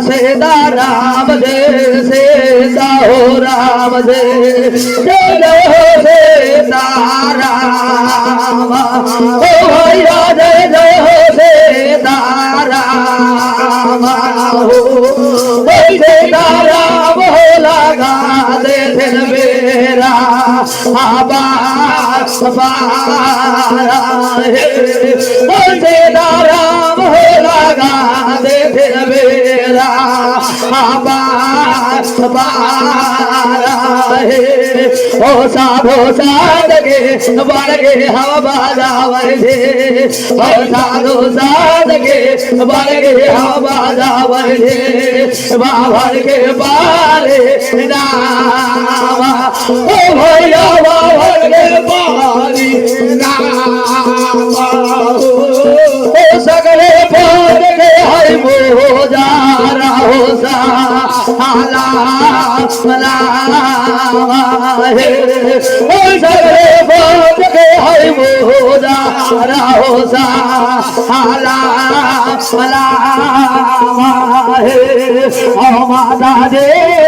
सीता राम जय सीता हो राम जय जय हो सीता राम हो भैया जय जय हो सीता राम हो सीता राम हो लगा दे दिल मेरा आबास बारा सीता राम हो लगा दे दिल मेरा आबास बारा ओ साधो साधके बढ़ गे हम बाजावर दे ओ साधो साधके बढ़ गे हम बाजावर दे बाबर के बारे नामा ओ भैया बाबर के बारी नामा ओ सगले पद के है मोजा रहो सा आला ओ सगले पद के है मोजा रहो सा आला ओ माता दे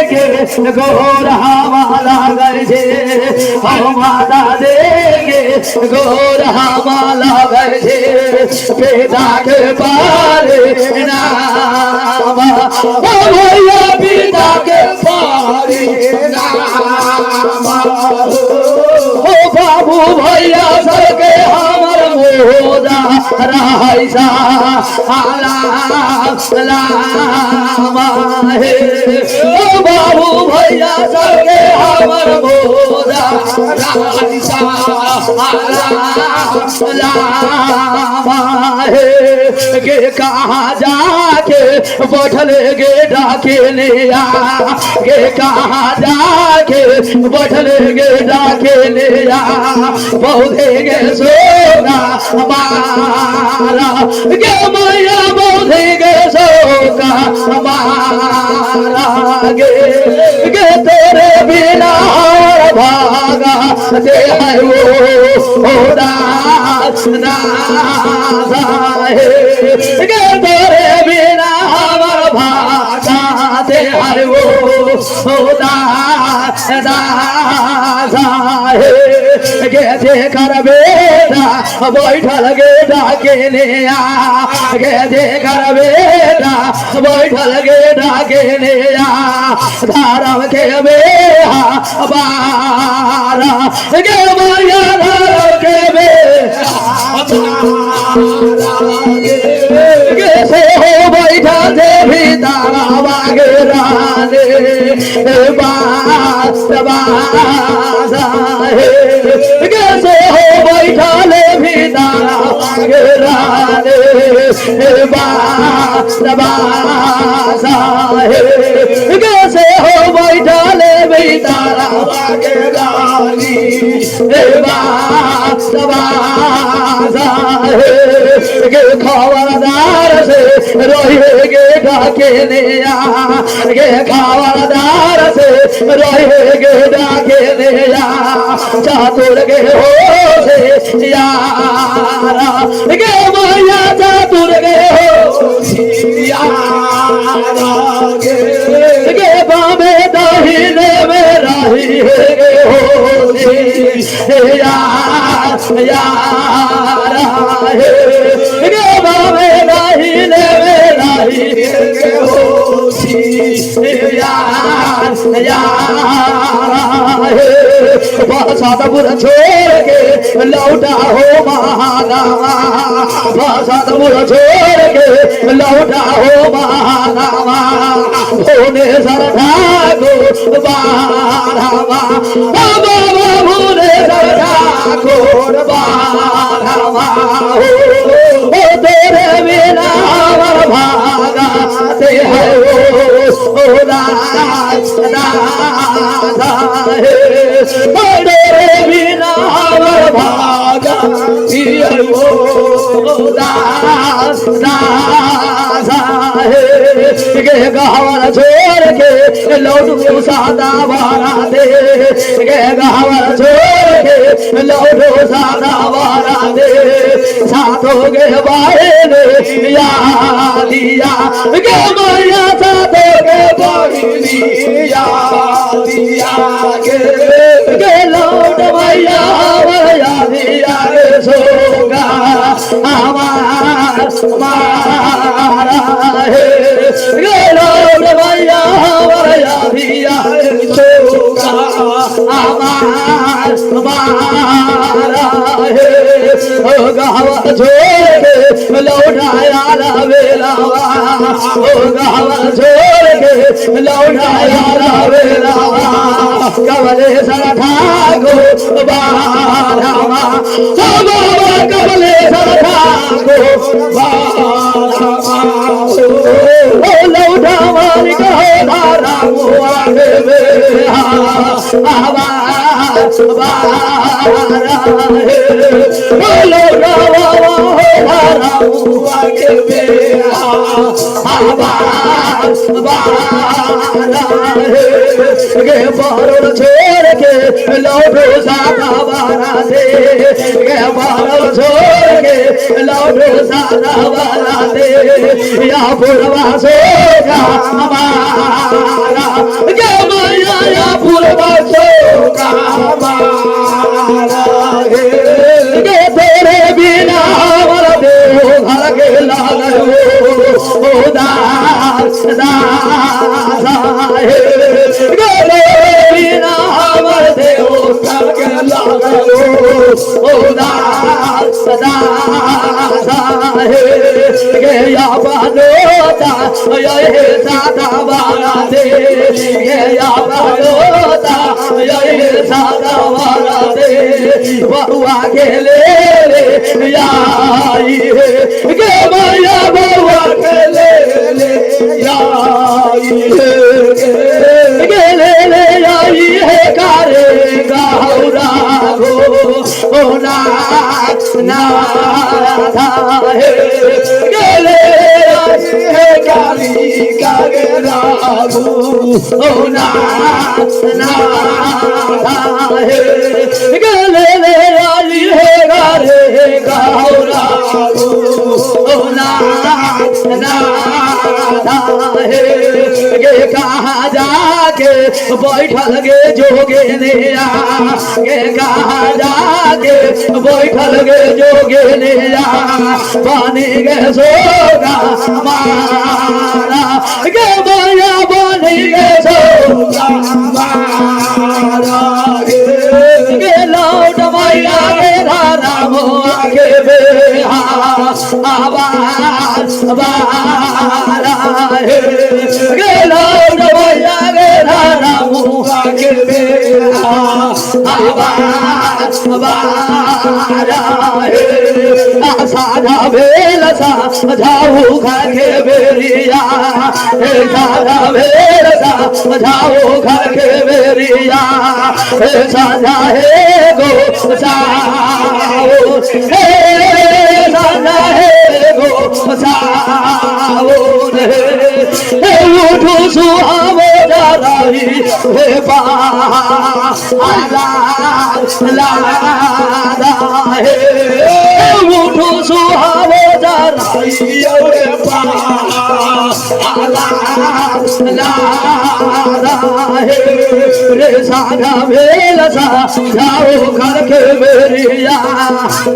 के गोरा माला गए ओ माता दे के गोरा माला गए पिता के पारे नामा ओ भैया पिता के पारे नामा ओ बाबू भैया सबके हमर मोजा राइसा आला ओ बाबू भैया सबके हमर मोजा राइसा के कहाँ जाके बैठल गे डाके ले आ के कहाँ जाके बैठल गे डाके ले आ पौधे गे सोना हमारा गे मैया पौधे गे सोका हमारा गे तेरे बिना भागा दे है वो दास गे तेरे बिना हमर भागा दे है वो दास गे जे कर बेटा बैठल गे डाके ले आ गे जे कर बेटा बैठल गे डाके ले आ धर्म के बेहा बारा गे मैया धर्म के बेहा गे से हो बैठा जे भी तारा बागे राने बास बासा कैसे हो बैठा ले भी तारा बागे राने बास बासा कैसे हो बैठा ले भी तारा बागे रानी बास बासा गे खबरदार से रोहे गे डाके ले आ गे खबरदार से रोहे गे डाके ले आ चातुर गे हो से यारा गे मैया चातुर गे हो यारा गे बाबे दाहिने में रही गे हो यारा गे बाबे दाहिने में रही गे हो भाषापुर छोड़ के लौटा हो महानावा भाषापुर छोड़ के लौटा हो महानावा भोने सरधा को बारावा बाबा भोने सरधा को बारावा हो तेरे बिना भागा ते है वो दास तेरे बिना भागा वो दास गे गावर छोड़ के लौटू सादा बारा दे गे गावर छोड़ के लौटू सादा बारा दे साथों के बारे ने या दिया गे मैया साथों के बारी या दिया गे लौट मैया मैया दिया रे सोगा हमारा है गे लौट मैया मैया दिया रे सोगा हमारा है ओ गावा छोड़ के लौटाया वेलावा ओ गावा छोड़ के लौटाया वेलावा कमले सरठा गो बारावा ओ बाबा कमले सरठा गो बारावा ओ लौटा मालिक हो धारा मुआ बे आवा बारा है लौटा हो धारा मुआ बे आवा गे बारों छोड़ के लौटो सादा बारा दे गे बारों छोड़ के लौटो सादा बारा दे या पुरवा सोगा हमारा गे मैया या पुरवा सोगा हमारा गे तेरे बिना हमारा देव घर के लागो ओ दास बिना हमर देव घर के लागो ओ दास गे या बनोता ये सादा बारा दे गे या बनोता ये सादा बारा दे बहुआ के ले आई गे मैया बहुआ के ले आई गे ले आई है कारे गौरा गो ओ ना है गे ले आई है काली कागे रागो ओ ना है गे ले आई है कारे गौरा गो ओ ना है गे कहाँ जाके बैठल गे जोगे नेया गे कहाँ जाके बैठल गे जोगे नेया बने गे सोगा हमारा गे मैया बने गे सोगा हमारा गे लौट मैया गे धारा मोआ के बेहा आवाज बारा है गे लौट मैया गे धारा मोआ के बेहा आवाज बारा है साधा भेल सा जाऊ घर के बेरिया साधा भेल सा जाऊ घर के बेरिया साधा है गो साओ साधा है गो साओ उठो सुहावो जराई हे पा लादा है उठो सुहावो जराई हे पा लादा है रे साधा भेल सा जाओ घर के बेरिया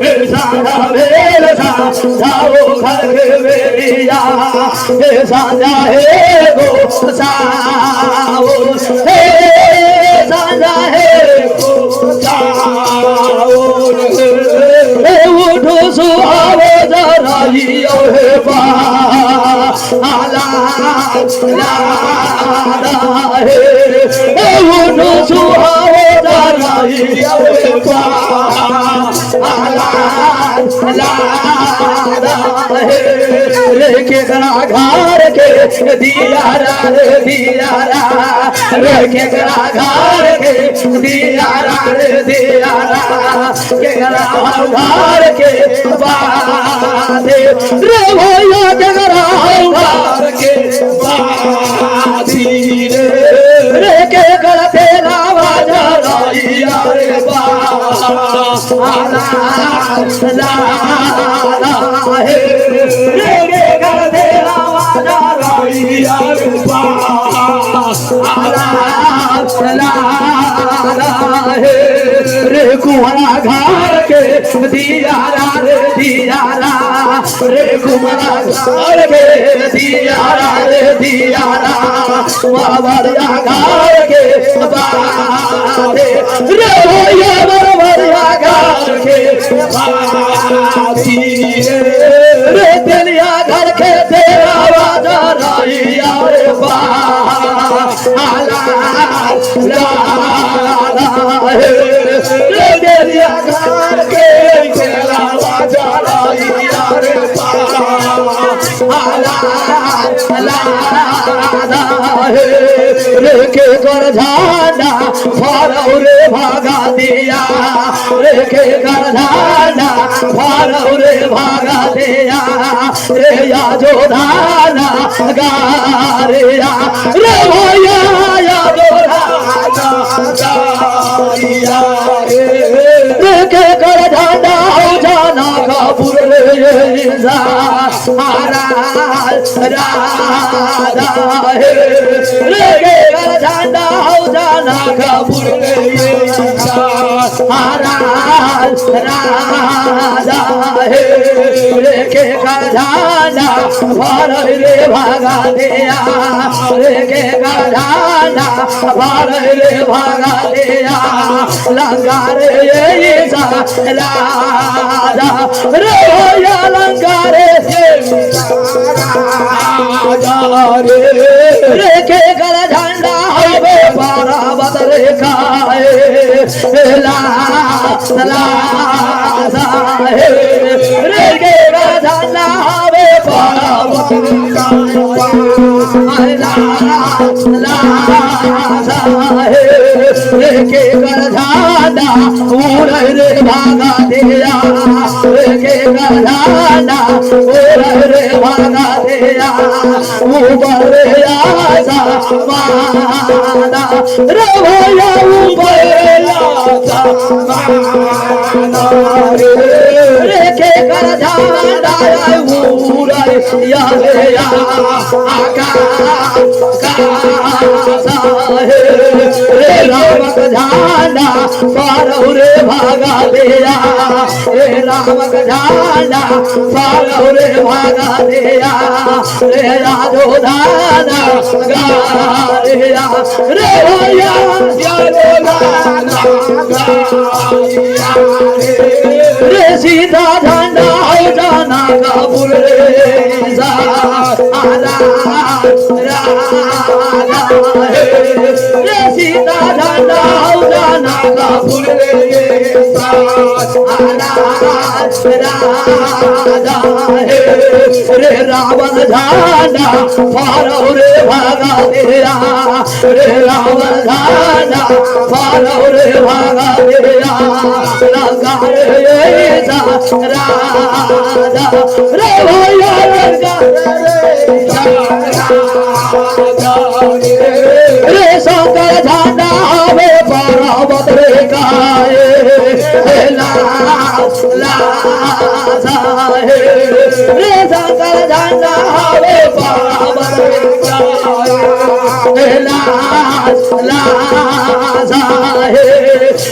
रे साधा भेल सा जाओ घर के बेरिया हे साधा है गो साओ हे साधा है गो साओ हे उठो सुहावो जराई हे पा लादा है उठो सुहावो जराई हे पा लादा है रे केकरा घर के दियारा रे दियारा रे केकरा घर के दियारा रे दियारा केकरा घर के बाधे रे भैया केकरा घर के आला ला हे रे गे कर दे आवाजा राइया रे बा आला ला हे रे कुहरा घर के दियारा रे दियारा रे कुहरा घर के दियारा रे दियारा बाबरिया घर के बाते रे भैया बाबरिया घर के बाती रे तेलिया घर के तेरा आवाजा राइया रे बा आला ला रे तेलिया घर के तेरा आवाजा राइया रे बा आला ला रे के कर झाना फारौ रे भागा दिया रे के कर झाना फारौ रे भागा दिया रे या जो धाना गा रे या रे भैया या जो धाना गाया रे के कर झाना हो जाना काबुल रे सारा राधा हे रे गे झंडा हो जाना काबुल रे सारा राधा हे रे के झंडा भर रे भागा दिया रे के झंडा भर रे भागा दिया लंगा रे राधा रे भैया लंगा रे रे के कर झंडा हवे पारा बदले खाए ला ला रे के कर झंडा हवे पारा बदले खाए ला ला रे के कर झंडा उड़ रे भागा दिया रे के कर झंडा उड़ रे भागा दिया ऊपर आजा माना रे भैया ऊपर आजा माना रे के कर झंडा उड़ा या रे या रे राम का झंडा फारौ रे भागा दिया रे राम का झंडा फारौ रे भागा दिया रे राजो धाना गा रे रे भैया जानो धाना गाया रे सीधा झंडा हो जाना काबुल रे आला राधा रे सीधा झंडा हो जाना काबुल रे आला राधा रे रावण झंडा फारौ रे भागा दिया रे रावण झंडा फारौ रे भागा दिया लंका रे राधा रे भैया लंका रे शंकर झंडा हवे पर्वत रे गाए ला ला रे शंकर झंडा हवे पर्वत रे गाए ला ला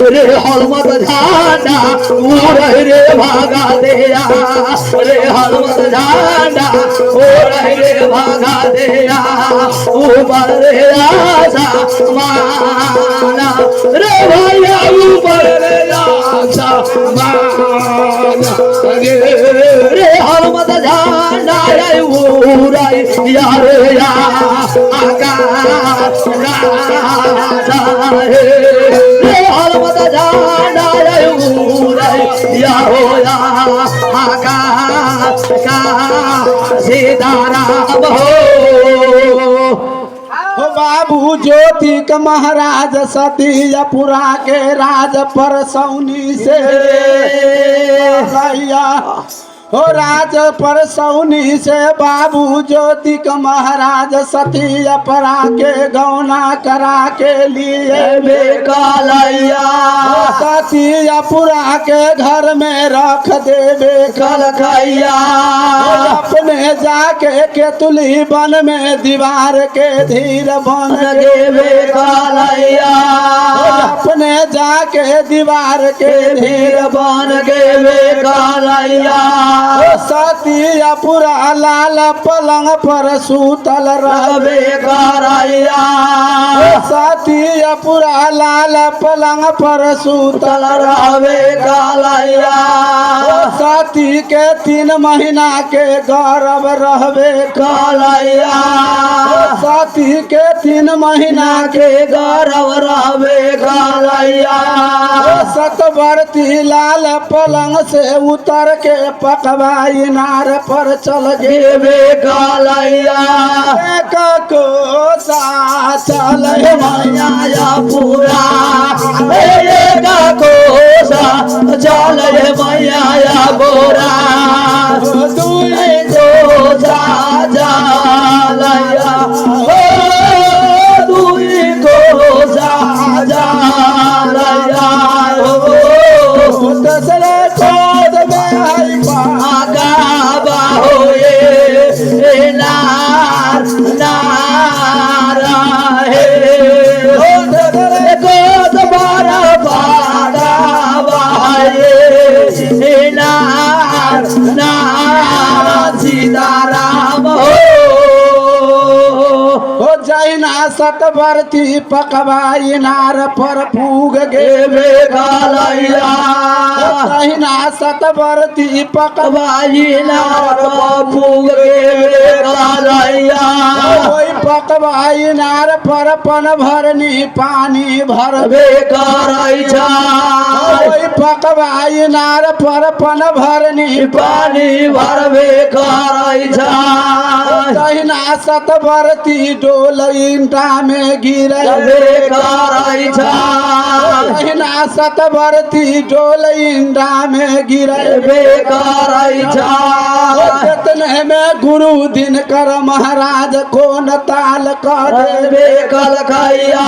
रे हनुमत झंडा उड़ रे भागा दिया रे हनुमत झंडा उड़ रे भागा दिया ऊपर रे आजा माना रे भैया ऊपर रे आजा माना रे हनुमत झंडा उड़ या रे या आकाश रे हनुमत झंडा उड़ या हो या आकाश का सीताराम हो बाबू ज्योति का महाराज सतीपुरा के राज पर सौनी से भैया हो राज परसौनी से बाबू ज्योतिक महाराज सती अपरा के गौना करा के लिए कालैया सती अपुरा के घर में रख देवे कलकैया अपने जाके केतुली वन में दीवार के धीर बन देवे कालैया अपने जाके दीवार के धीर बन गेवे कालैया सती अपुरा लाल पलंग पर सूतल रवे कालैया सती अपुरा लाल पलंग पर सूतल रवे कालैया सती के 3 महीना के गर्भ रहवे कालैया सती के 3 महीना के गर्भ रहवे कालैया सतवर्ती लाल पलंग से उतर के पकवाई नार पर चल गेवे कालैया को चल माया पूरा कोसा चल मैया गोरा दुई कोसा जालैया दुई कोसा जालैया दसरे कोद में गाबा होए नार नारा हे गोद बारा बागा हे नार नार सीताराम हो जैना सतवर्ती पकवाई नार पर फूग गेवे कालैया जैना सतवर्ती पकवाई नार फूग गेवे कालैया कोई पकवाई नार पर पन भरनी पानी भरबे करैछा कोई पकवाई नार पर पन भरनी पानी भरबे करैछा जहिना सतवर्ती डोल इंटा में गिरे करैछा जहिना सतवर्ती डोल इंटा में गिरे करैछा कितने में गुरु दिन कर महाराज कोन ताल कर देवे कलकैया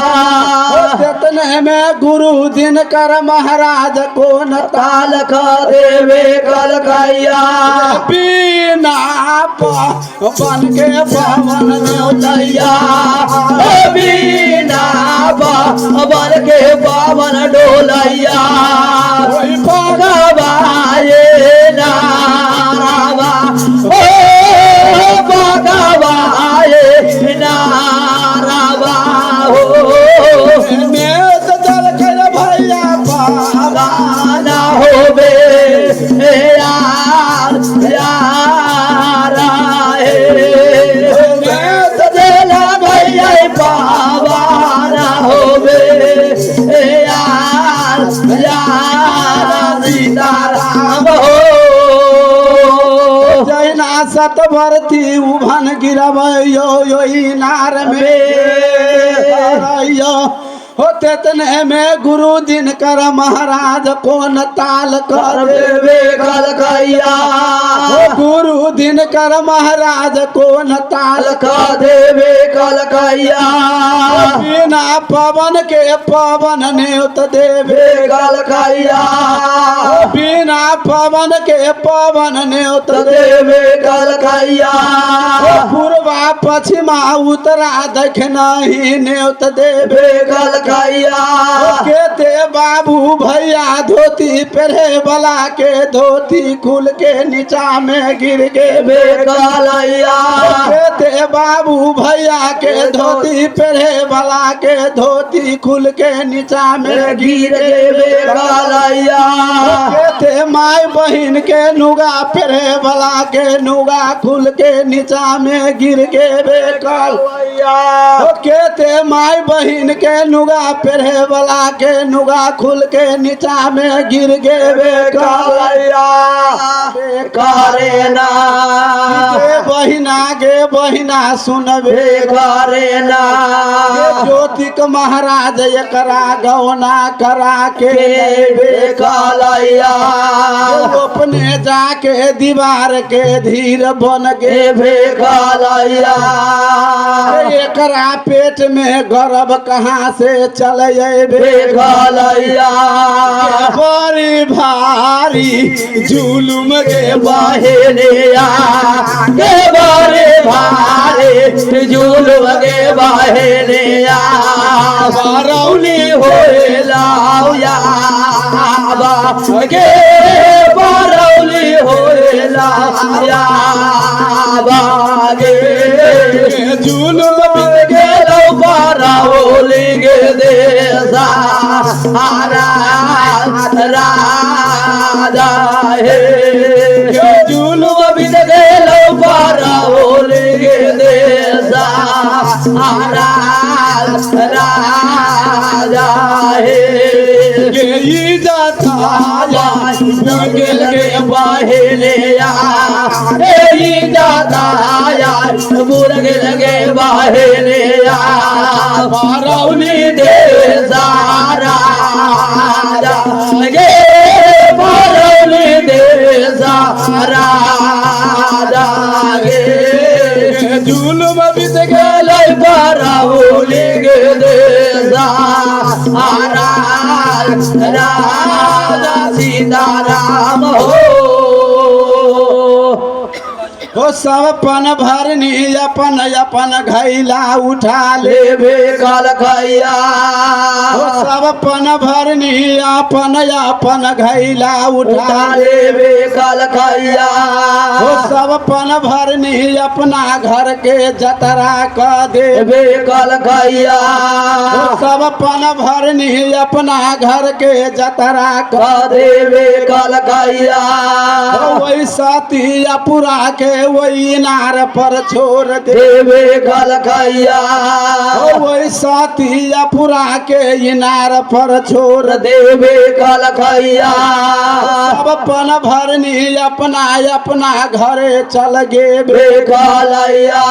कितने में गुरु दिन कर महाराज कोन ताल कर देवे कलकैया बिना बन के पवन में उतैया बीना बन के पावन डोलैया भगवाए नारावा ओ भगवाए नारावा हो में दल कर भैया गाना होबे यार यार सदेला भैया पावाना होबे यार यार सीताराम हो जैना सतवर्ती उभन गिरवयो यो नार में होते तने में गुरु दिन कर महाराज कोन ताल कर देवे कलकैया गुरु दिन कर महाराज कोन ताल कर देवे कलकैया बिना पवन के पवन न्योत देवे कलकैया बिना पवन के पवन न्योत देवे कलकैया पूर्वा पश्चिमा उत्तरा दक्षिण ही न्योत देवे कलकैया केते बाबू भैया धोती पहरे वाला के धोती खुल के नीचा में गिर गे कालैया केते बाबू भैया के धोती पहरे वाला के धोती खुल के नीचा में गिर गे कालैया केते माई बहन के नुगा पहरे वाला के नुगा खुल के नीचा में गिर गे कालैया केते माई बहन के नुगा पहरे वाला के नुगा खुल के नीचा में गिर गे कालैया करे ना बहिन गे बहिना सुनबे करे ना ज्योतिक महाराज एकरा गौना करा के कालैया अपने जाके दीवार के धीर बन के कालैया एकरा पेट में गर्भ कहाँ से चल कालैया बड़ी भारी जुलुम के बहेलिया के बारे भारे जुलुम के बहेलिया बरौली होएला के बरौली होएला बागे जुलुम के लो बरौली के देसा राजा हे जुलुम बिद गेलो बरौली के देसा राजा हे जाता गेल के बहेलिया जाता मुर्गिल के बहेलिया बरौली देसा राजा गे बरौली देसा राजा गे जुलुम बीत गेल बरौली के देसा राजा सीताराम हो सब पन भरनी अपन अपन घैला उठा ले लेबे काल खैया हो सब पन भरनी अपन अपन घैला उठा ले लेबे काल खैया हो सब पन भरनी अपना घर के जतरा क दे लेबे काल खैया हो सब पन भरनी अपना घर के जतरा क देबे काल खैया वही सातिया पुरा के वही नार पर छोड़ दे देबे काल खैया वही सातिया पुरा के इनार पर छोड़ दे देबे काल खैया सब पन भरनी अपना अपना घरे चल गे बे कालैया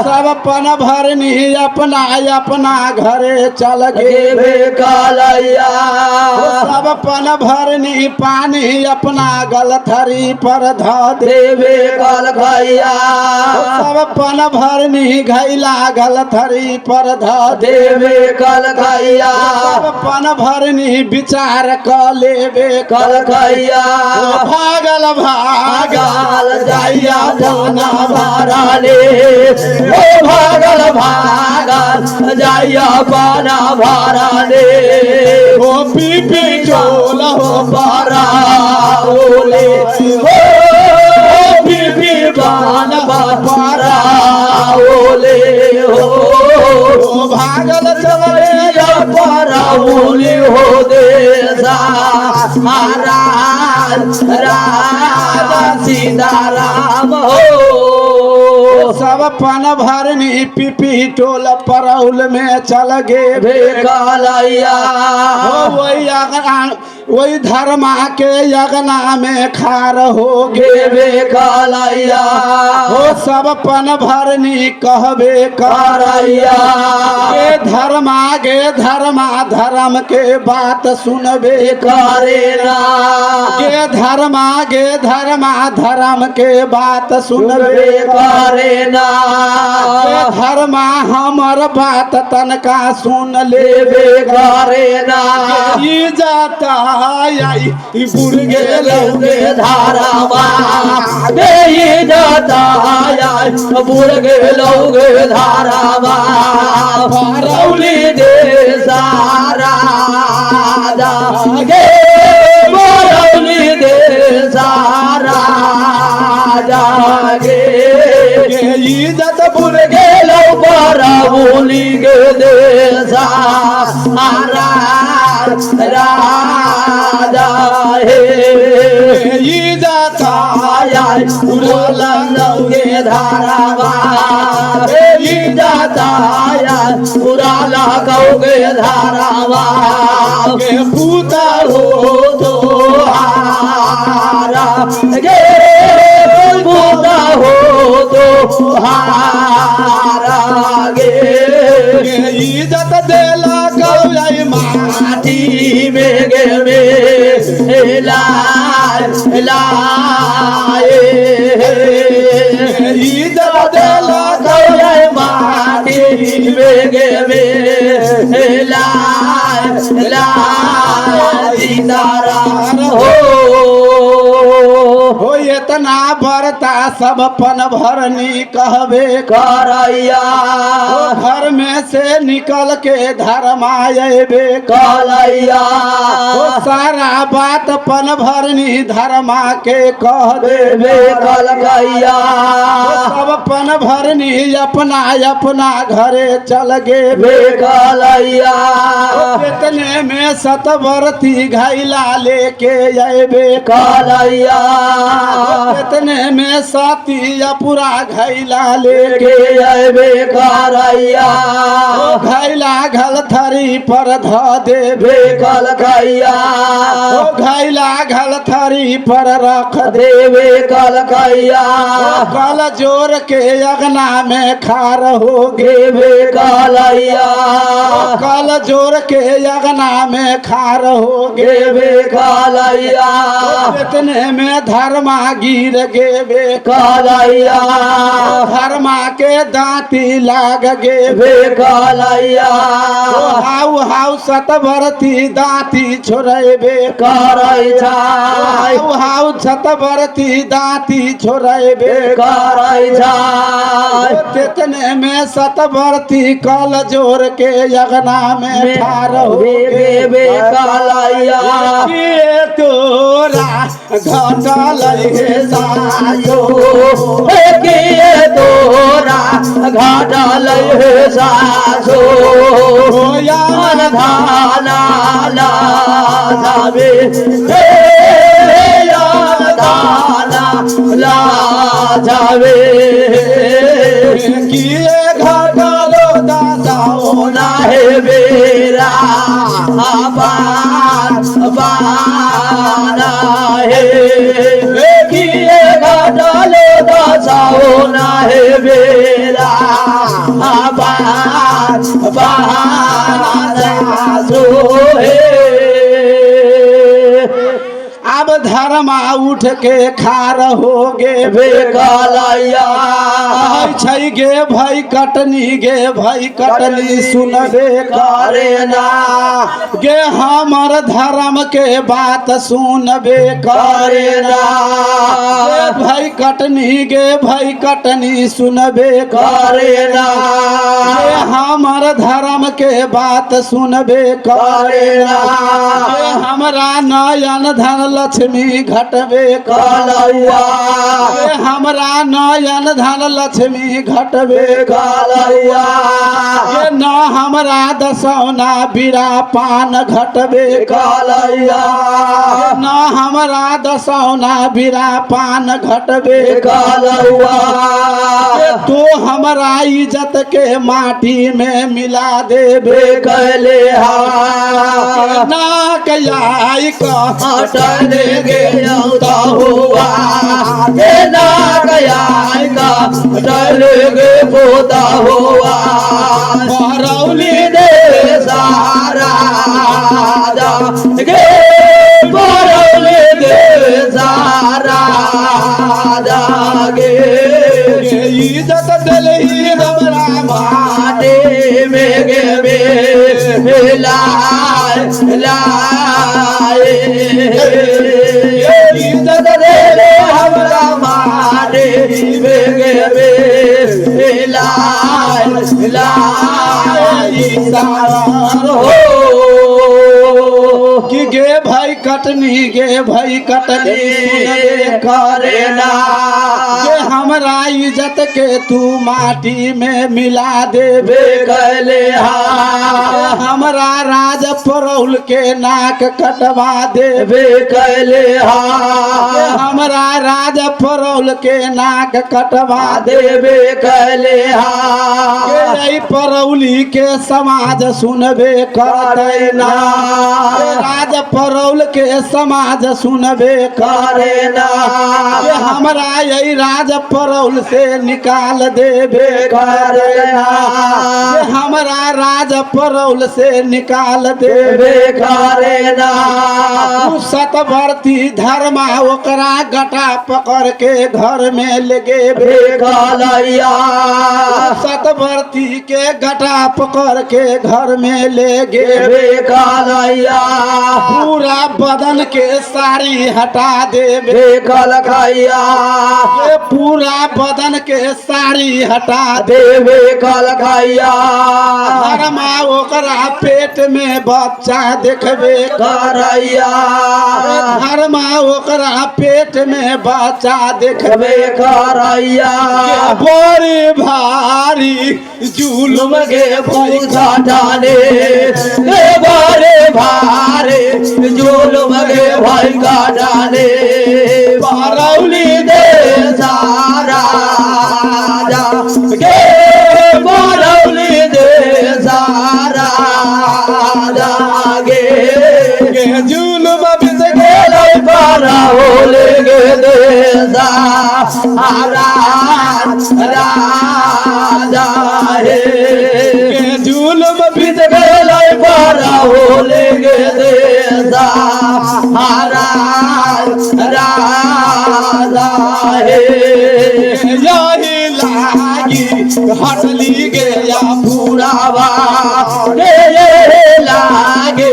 सब पन भरनी अपना अपना घरे चल गे देबे कालैया सब पन भरनी पानी अपना गलथरी पर ध दे देबे काल खैया सब पन भरनी घैला गलथरी पर ध दे देबे काल खैया सब पन भरनी विचार क लेबे काल खैया भागल भागल जाइया जाना भराले ओ भागल भागल जाइया पाना भराले ओ पीपी चोल हो पाराओले ओ पीपी बान पाराओले हो भागल चले या पाराओले हो देसा महाराज राजा सीताराम हो सब पन भरनी पीपी टोल परौल में चल गे कालैया वही अगना वही धर्मा के अगना में खार हो गे गेबे कालैया हो सब पन भरनी कहबे करैया गे धर्मा धर्म के बात सुनबे करेना गे धर्मा धर्म के बात सुनबे करेना धर्मा हमर बात तनका सुन ले लेबे करेना ई जाता आई बुढ़ गेल गेल धारावा देई जाता बुढ़ गेलौ गे धारावा भरौली दे सारा गे भरौली दे सारा गे इज्जत बुढ़ गेलौ भरौली गे देसा राजा हे इज्जत उड़लौगे धारावा जाता उड़ाला गौगे धारावा के पूता हो तो हारा गे पूता हो तो सहारा गे इज्जत देला गौराई माटी में गे में लाए इज्जत देला गौराई माटी में गे में सीताराम हो इतना बरता सब पन भरनी कहबे करैया घर में से निकल के धर्मायबे कलैया सारा बात पन भरनी धर्मा के कह देबे कलैया सब पन भरनी अपना अपना घरे चल गे कलैया इतने में सतवर्ती घायला लेके अबे कलैया इतने में साथी पूरा घायला लेके अबे करैया घायला घल थरी पर ध देबे कलैया घायला घल थरी पर रख देवे कलैया कल जोर के अगना में खार हो देवे कलैया कल जोर के अगना में खार हो देवे कलैया इतने में धर्मा गिर गेबे कलैया धर्मा के दांती लाग गेबे कलैया हाउ हाउ सतवर्ती दांती छोड़ेबे करै हाउ हाउ सतवर्ती दांती छोड़ेबे करै इतने में सतवर्ती कल जोर के अगना में ठार हो गेबे कलैया ये तोरा घटल हे सासो किए तोरा घाटल हे सासो यान धाना ला जावे यान धाना ला जावे किए घटलो दादाओ ना हे बेरा बाना हे किए घटलो दसाओ ना हे बेरा बाना सो हे अब धर्मा उठ के खार हो गे कलैया छै गे भाई कटनी गे भाई कटनी सुनबे करे ना गे हमर धर्म के बात सुनबे करे ना गे भाई कटनी गे भाई कटनी सुनबे करे ना गे हमर धर्म के बात सुनबे करे ना गे हमरा नयन धन लक्ष्मी घटबे कलैया गे हमरा नयन धन लक्ष्मी घटबे कलैया गे न हमरा दसौना बीरा पान घटबे कलैया न हमरा दसौना बीरा पान घटबे कलैया तो हमरा इज्जत के माटी में मिला देबे कैले ना कयाई हटन गया हुआ ना गया हटन गे पोता हुआ बरौली दे सारा गे बरौली दे सारा गे इज्जत दिलही हमरा माटे में गे लाए इज्जत दे हमरा माटे में गे लाए हो कि गे भाई कटनी गे भाई कटनी करे ना गे हमरा इज्जत के तू माटी में मिला देबे कैले हमरा राज परौल के नाक कटवा देबे कैले हमरा राज परौल के नाक कटवा देवे कैले परौली के समाज सुनबे करतै ना राज परौल के समाज सुनबे करे ना कि हमरा यही राज परौल से निकाल देबे करे ना कि हमरा राज परौल से निकाल देबे करे ना सतवर्ती धर्मा ओकरा गटा पकड़ के घर में ले गेबे कालैया सतवर्ती के गटा पकड़ के घर में ले गेबे कालैया पूरा बदन के साड़ी हटा देबे कलखैया पूरा बदन के साड़ी हटा देवे कलखैया धर्मा ओकरा पेट में बच्चा देखबे करैया धर्मा ओकरा पेट में बच्चा देखबे करैया बड़ी भारी जुलुम के पूजा डाले बड़े भारे जुलुम के भाई का डाले परौली दे सारा के परौली दे सारा गे जुलुम बिस गेलै परौल गे दे सारा राजा हे जुलुम बीत गेलै परौल गे दे सारा राजा हे यही लागी हटली गया पूरावा रे लागे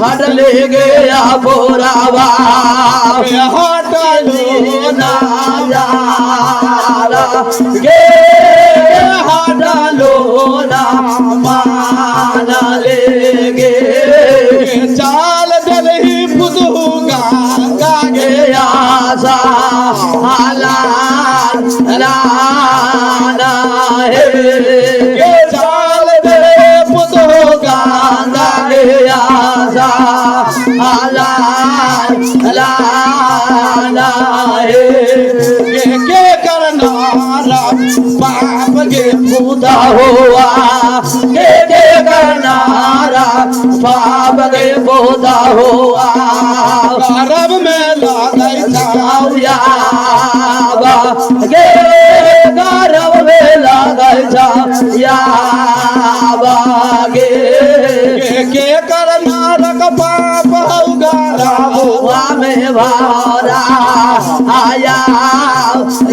हटले गया पूरावा हटलो ना गे हटलो ना मान ले गे चाल दलही पुदहु गंगा गे गया सा लाना है चाल दे पुदहु गांधा गया सा लाना है के करना बाप गे खुदा हुआ के करनारा पाप के खुदा हुआ रब में लागै या गे गौरव में लागै या गे के करना रक पाप हौ गारा हुआ में भारा आया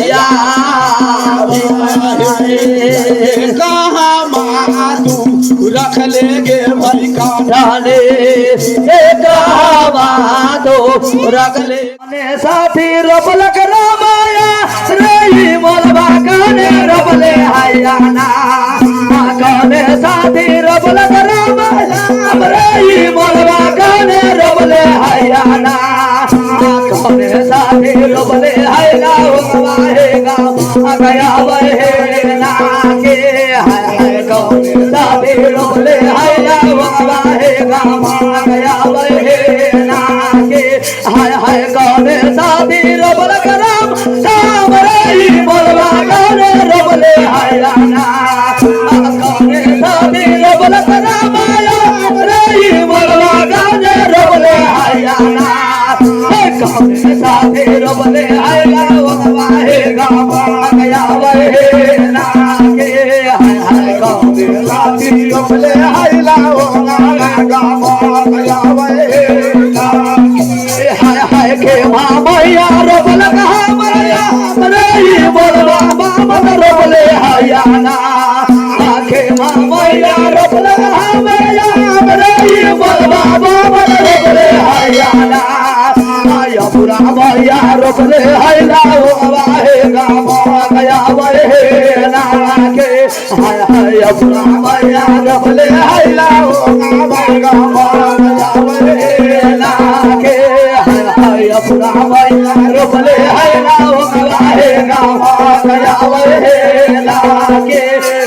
या कहाँ मातू रख लेगे भाई का डाले दो रगले साथी रोपलक रामाया रही मोलबा काने रोपले हयाना काने साथी रोपलक रामाया रही मोलबा काने रोपले हयाना काने साथी रोपले हयला होवाहेगा गया वहे ना के हाय काने साथी रोपले हयला होवाहेगा गया वहे ना के हाय हाय गाने साथी रबल करम काम रे बोलवा गाने रबले हयाना गाने साथी रबल करम आया रे बोलवा गाने रबले हयाना गाने साथी रबले हयला वहे गामा गया वहे ना के हाय हाय गाने साथी रबले हयला वहे गामा गया वहे हाय हाय के मैया रोबल कहा मैया रे बोलवा बाबा रोबले हयाना आखे मैया रोबल कहा मैया रे बोलवा बाबा रोबले हयाना आया पूरा मैया रोबले हयला वाहे गामा गया वहे ना के हाय हाय पूरा मैया रोबले हयला गामा गया वहे ना के अपना मैया रोपले हयला वाहे गामा गया वहे ना के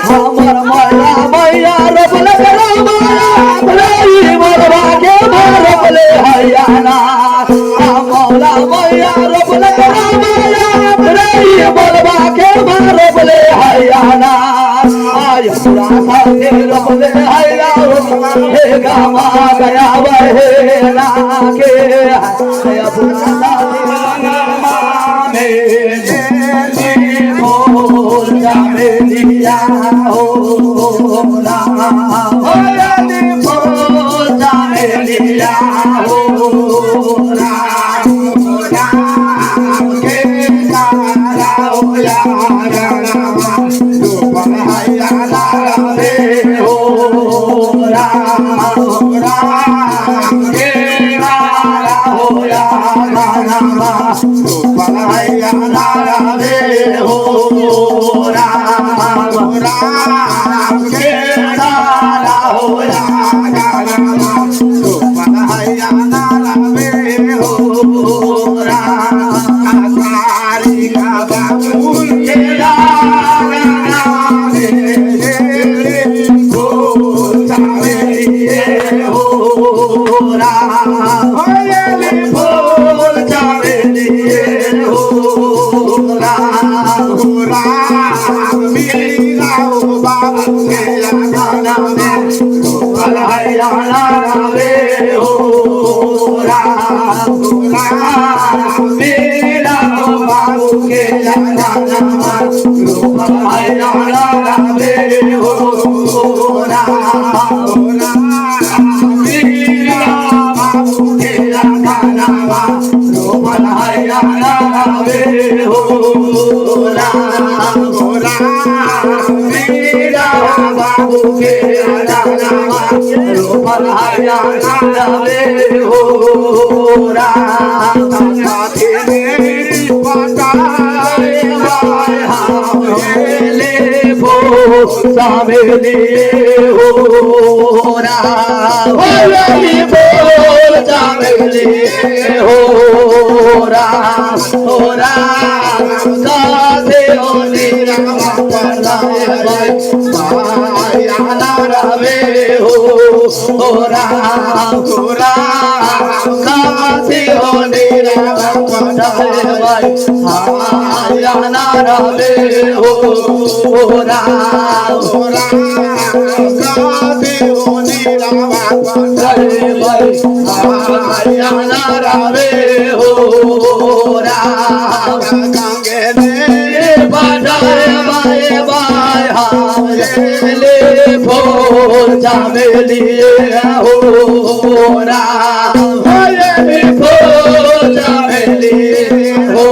हमर मैया मैया रोपले रामाया रे मोरवा के रोपले हयाना मौला मैया रोपले रामाया रे मोरवा के रोपले हयाना आय पूरा साथे रोपले हयला हे गामा गया बहेरा के अपना बोल जामे लिया हो बोल जामे लिया हो सामेली हो राम बोल सामेली हो राम कासे हो निराम रवे हो राम कासे हो निराम रवे हो राम कासे हो निराम रवे हो राम गंगे ने बाजाए बाए बाए ले बोल जामे लिए हो राम बोल जामे लिए हो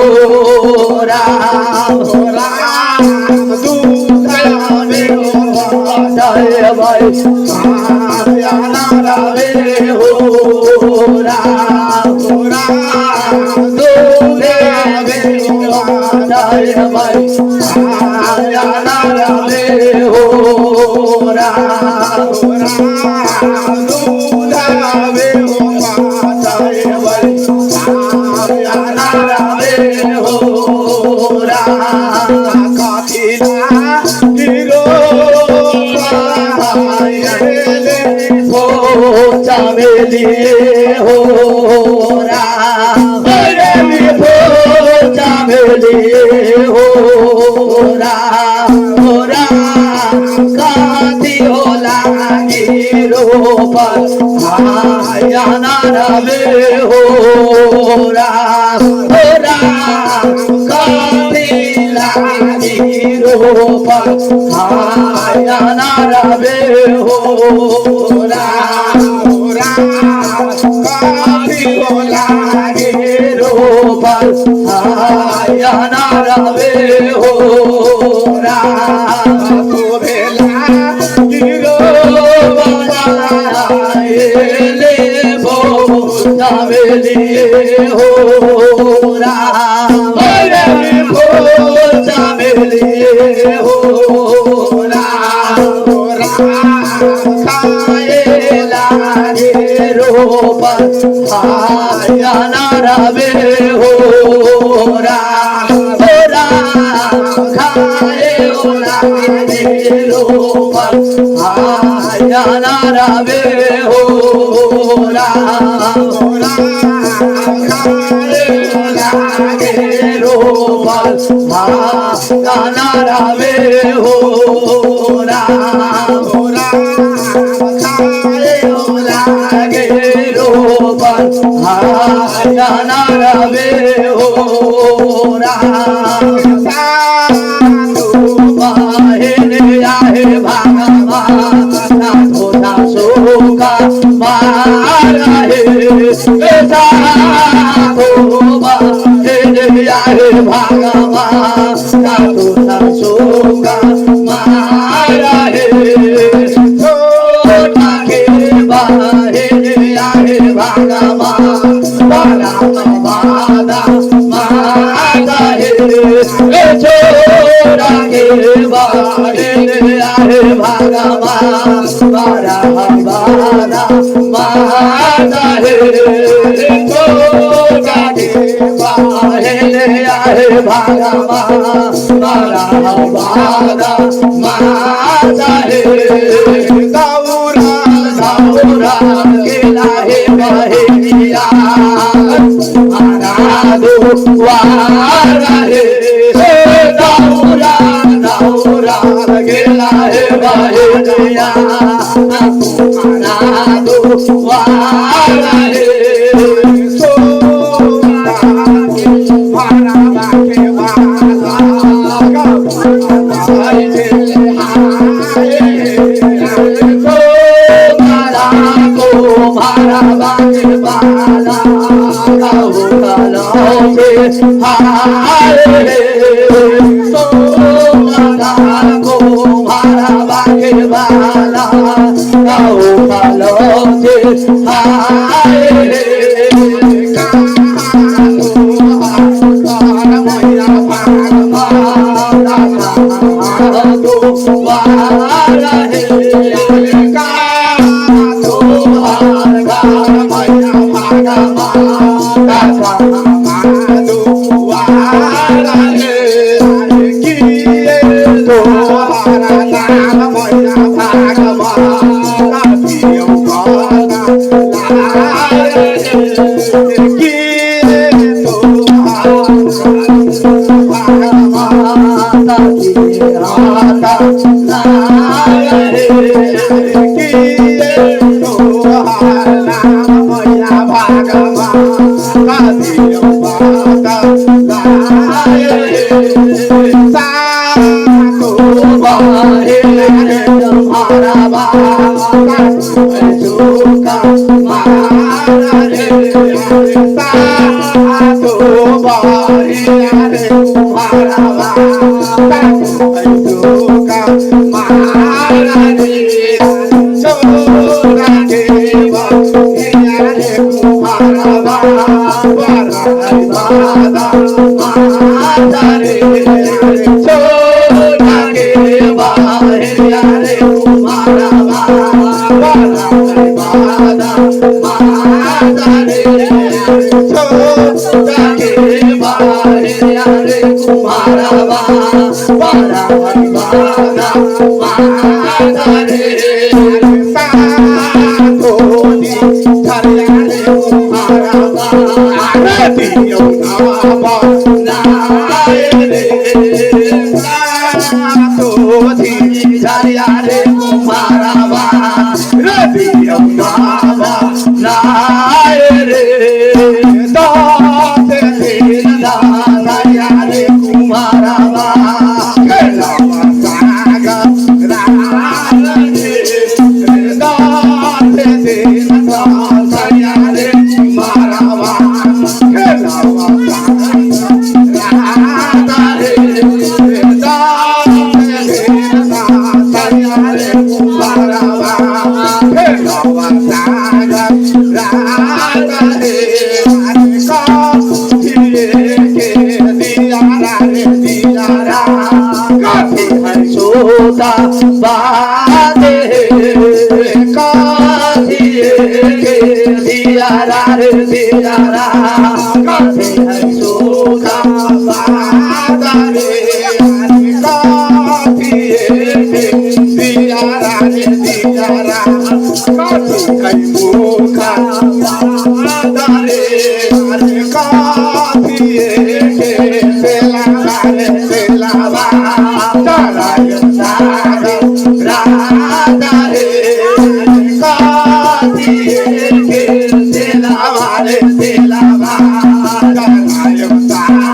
राम दूसरा में हो बाजाए बाए रवे हो राम चमेली हो राम चमेली हो राम काती हो लागी रोपल रवे हो राम काती लागी रोपल रवे हो राम काती हो लागी रोपल रवे हो राम चमेली हो राम चमेली हो राम खाए लागे रोपल रवे हो राम खाए लागे रोपल रवे हो राम रवे हो राम छोरा बाहेर आहे भगवान थोडा सोका मारा हे बाहेर आहे भगवान थोडा सोका मारा हे छोटा के बाहेर आहे भगवान बाला बादा माता हे छोरा के बाहेर आहे भगवान बाला बादा माता हे छोरा के बाहेर आहे भगवान बाला बादा माता हे गौरा गौरा गेला हे बहेरिया वारा हे गौरा गौरा गेला हे बहेरिया वारा हे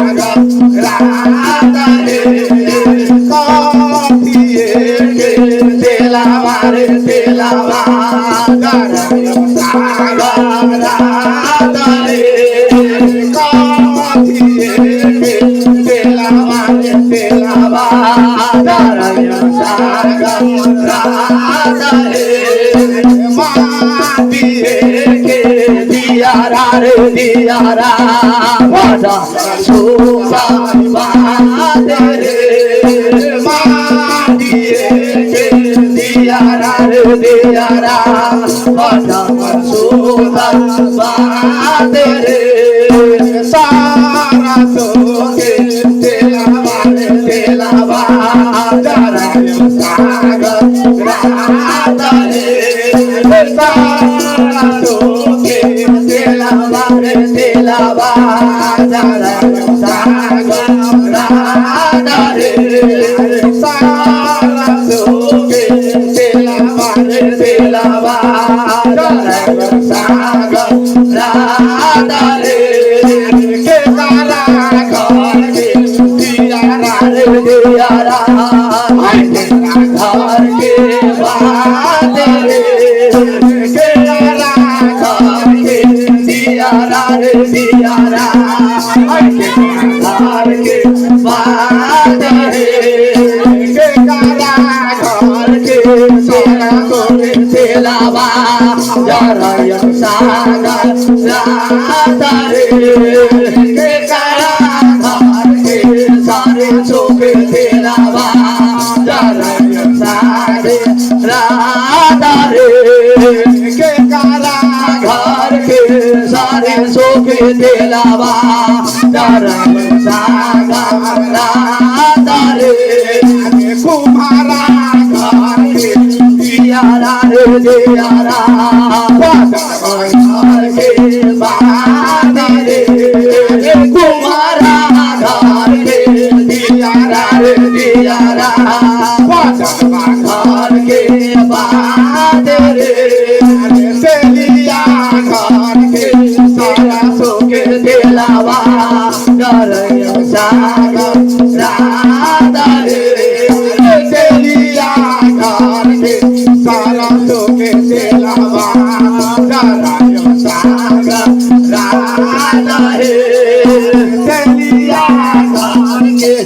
Hare नारायण सागर राधा रे मातिए के दियारा रे दियारा वादा सुबा बादे रे मातिए के दियारा रे दियारा वादा सुबा बादे रे सारा सोके तेलावा नारायण सागर राधा रे सारा सोके तेलावा नारायण सागर राधा रे सारा सोके तेलावा नारायण सागर राधा रे के तारा घर के दियारा रे दियारा घर के बात रे के तारा घर के दियारा रे दियारा घर के बात रे के तारा घर के सोना सोने तेलावा नारायण सागर राधा रे के तारा घर के सारे सोके तेलावा नारायण सागर राधा रे के तारा घर के सारे सोके तेलावा नारायण सागर राधा रे कुम्हारा घर के दियारा रे दियारा घर के बाद रे कुम्हारा घर के दियारा रे दियारा घर के बाद रे सेलिया घर के सारा सोके तेलावा नारायण सागर राधा रे सेलिया घर के सारा सोके तेलावा नारायण सागर राधा रे सेलिया घर के